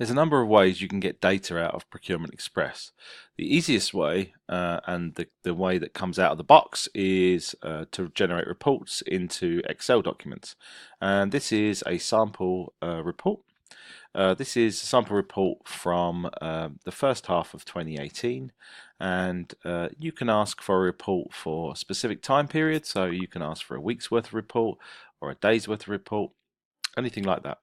There's a number of ways you can get data out of Procurement Express. The easiest way, and the way that comes out of the box, is to generate reports into Excel documents. And this is a sample report. This is a sample report from the first half of 2018, and you can ask for a report for a specific time period, so you can ask for a week's worth of report or a day's worth of report, anything like that.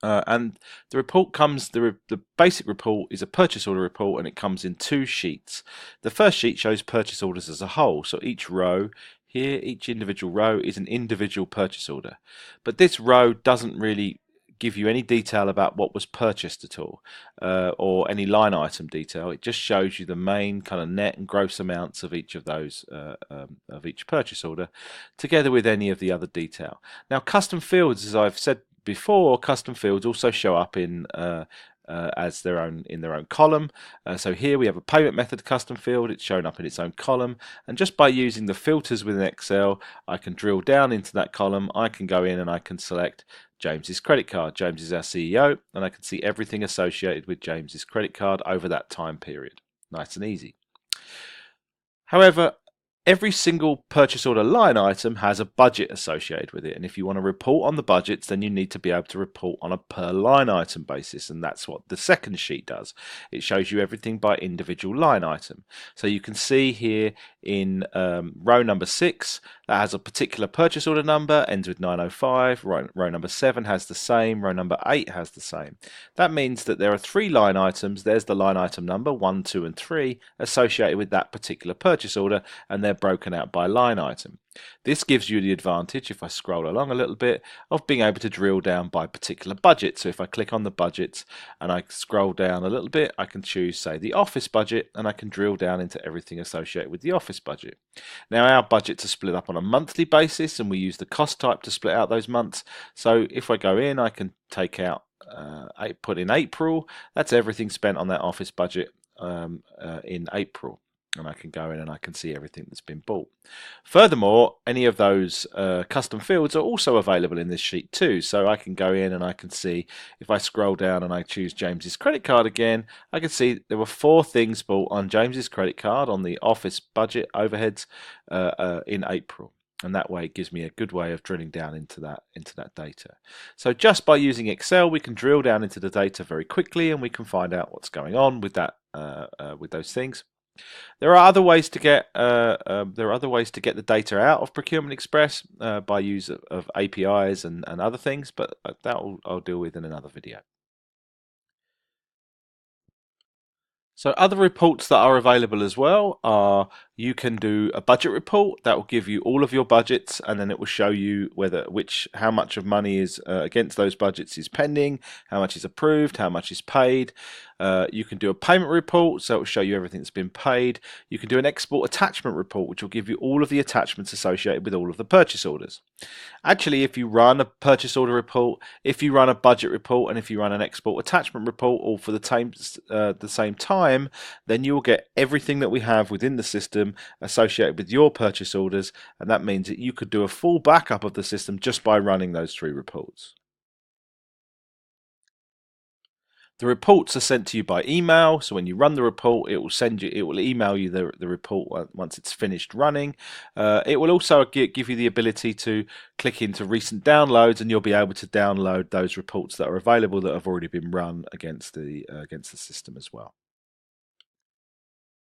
And the report comes, the basic report is a purchase order report, and it comes in two sheets. The first sheet shows purchase orders as a whole, so each row here, each individual row is an individual purchase order. But this row doesn't really give you any detail about what was purchased at all, or any line item detail. It just shows you the main kind of net and gross amounts of each of those, of each purchase order, together with any of the other detail. Now, custom fields, as I've said before, custom fields also show up in as their own column. So here we have a payment method custom field. It's shown up in its own column, and just by using the filters within Excel, I can drill down into that column. I can go in and I can select James's credit card. James is our CEO, and I can see everything associated with James's credit card over that time period. Nice and easy. However, every single purchase order line item has a budget associated with it, and if you want to report on the budgets, then you need to be able to report on a per line item basis, and that's what the second sheet does. It shows you everything by individual line item. So you can see here in row number 6, that has a particular purchase order number, ends with 905. Row number 7 has the same. Row number 8 has the same. That means that there are 3 line items. There's the line item number 1, 2, and 3 associated with that particular purchase order, and they're broken out by line item. This gives you the advantage, if I scroll along a little bit, of being able to drill down by particular budget. So if I click on the budgets and I scroll down a little bit, I can choose, say, the office budget, and I can drill down into everything associated with the office budget. Now, our budgets are split up on a monthly basis, and we use the cost type to split out those months. So if I go in, I can take out, put in April. That's everything spent on that office budget in April. And I can go in and I can see everything that's been bought. Furthermore, any of those custom fields are also available in this sheet too. So I can go in and I can see, if I scroll down and I choose James's credit card again, I can see there were 4 things bought on James's credit card on the office budget overheads in April. And that way it gives me a good way of drilling down into that data. So just by using Excel, we can drill down into the data very quickly, and we can find out what's going on with that with those things. There are other ways to get the data out of Procurement Express by use of APIs and other things, but that I'll deal with in another video. So other reports that are available as well are, you can do a budget report that will give you all of your budgets, and then it will show you how much of money is against those budgets is pending, how much is approved, how much is paid. You can do a payment report, so it will show you everything that's been paid. You can do an export attachment report, which will give you all of the attachments associated with all of the purchase orders. Actually, if you run a purchase order report, if you run a budget report, and if you run an export attachment report all for the same time, then you will get everything that we have within the system associated with your purchase orders, and that means that you could do a full backup of the system just by running those 3 reports. The reports are sent to you by email, so when you run the report, it will email you the report once it's finished running. It will also give you the ability to click into recent downloads, and you'll be able to download those reports that are available that have already been run against the system as well.